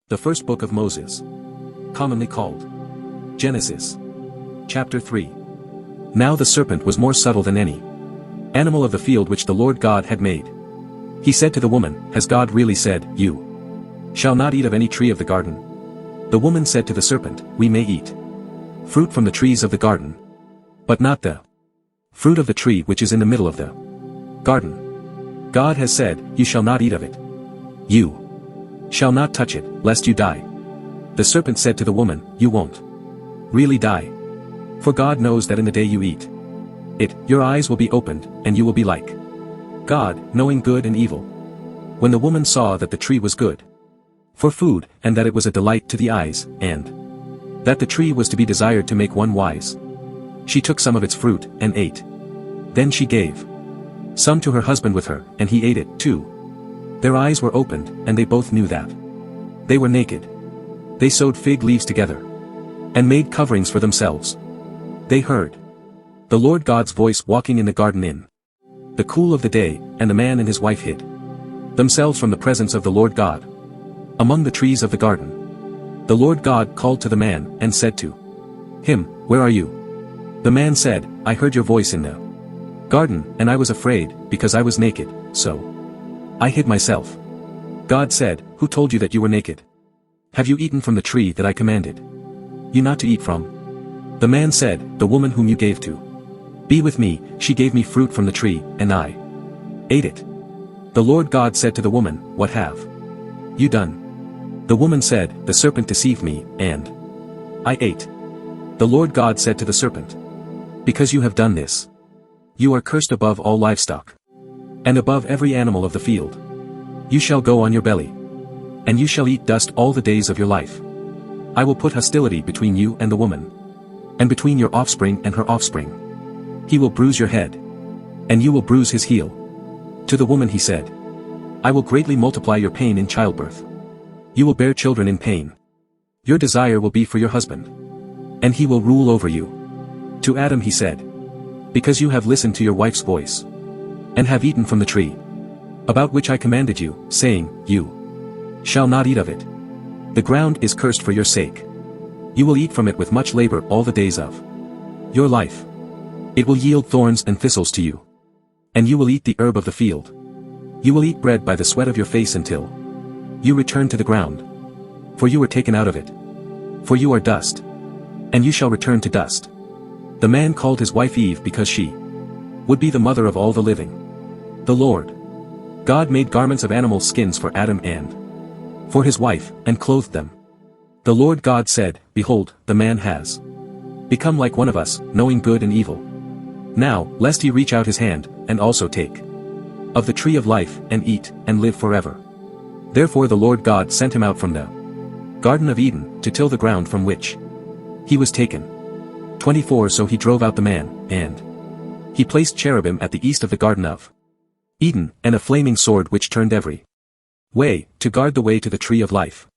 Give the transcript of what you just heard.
The first book of Moses. Commonly called Genesis. Chapter 3. Now the serpent was more subtle than any animal of the field which the Lord God had made. He said to the woman, Has God really said, You shall not eat of any tree of the garden? The woman said to the serpent, We may eat fruit from the trees of the garden, but not the fruit of the tree which is in the middle of the garden. God has said, You shall not eat of it. You shall not touch it, lest you die. The serpent said to the woman, You won't really die. For God knows that in the day you eat it, your eyes will be opened, and you will be like God, knowing good and evil. When the woman saw that the tree was good for food, and that it was a delight to the eyes, and that the tree was to be desired to make one wise, she took some of its fruit, and ate. Then she gave some to her husband with her, and he ate it too. Their eyes were opened, and they both knew that they were naked. They sewed fig leaves together, and made coverings for themselves. They heard the Lord God's voice walking in the garden in the cool of the day, and the man and his wife hid themselves from the presence of the Lord God among the trees of the garden. The Lord God called to the man, and said to him, Where are you? The man said, I heard your voice in the garden, and I was afraid, because I was naked, so I hid myself. God said, Who told you that you were naked? Have you eaten from the tree that I commanded you not to eat from? The man said, The woman whom you gave to be with me, she gave me fruit from the tree, and I ate it. The Lord God said to the woman, What have you done? The woman said, The serpent deceived me, and I ate. The Lord God said to the serpent, Because you have done this, you are cursed above all livestock, and above every animal of the field. You shall go on your belly, and you shall eat dust all the days of your life. I will put hostility between you and the woman, and between your offspring and her offspring. He will bruise your head, and you will bruise his heel. To the woman he said, I will greatly multiply your pain in childbirth. You will bear children in pain. Your desire will be for your husband, and he will rule over you. To Adam he said, Because you have listened to your wife's voice, and have eaten from the tree about which I commanded you, saying, You shall not eat of it. The ground is cursed for your sake. You will eat from it with much labor all the days of your life. It will yield thorns and thistles to you, and you will eat the herb of the field. You will eat bread by the sweat of your face until you return to the ground, for you were taken out of it. For you are dust, and you shall return to dust. The man called his wife Eve because she would be the mother of all the living. The Lord God made garments of animal skins for Adam and for his wife, and clothed them. The Lord God said, Behold, the man has become like one of us, knowing good and evil. Now, lest he reach out his hand, and also take of the tree of life, and eat, and live forever. Therefore the Lord God sent him out from the Garden of Eden, to till the ground from which he was taken. 24 So he drove out the man, and he placed cherubim at the east of the Garden of Eden, and a flaming sword which turned every way, to guard the way to the tree of life.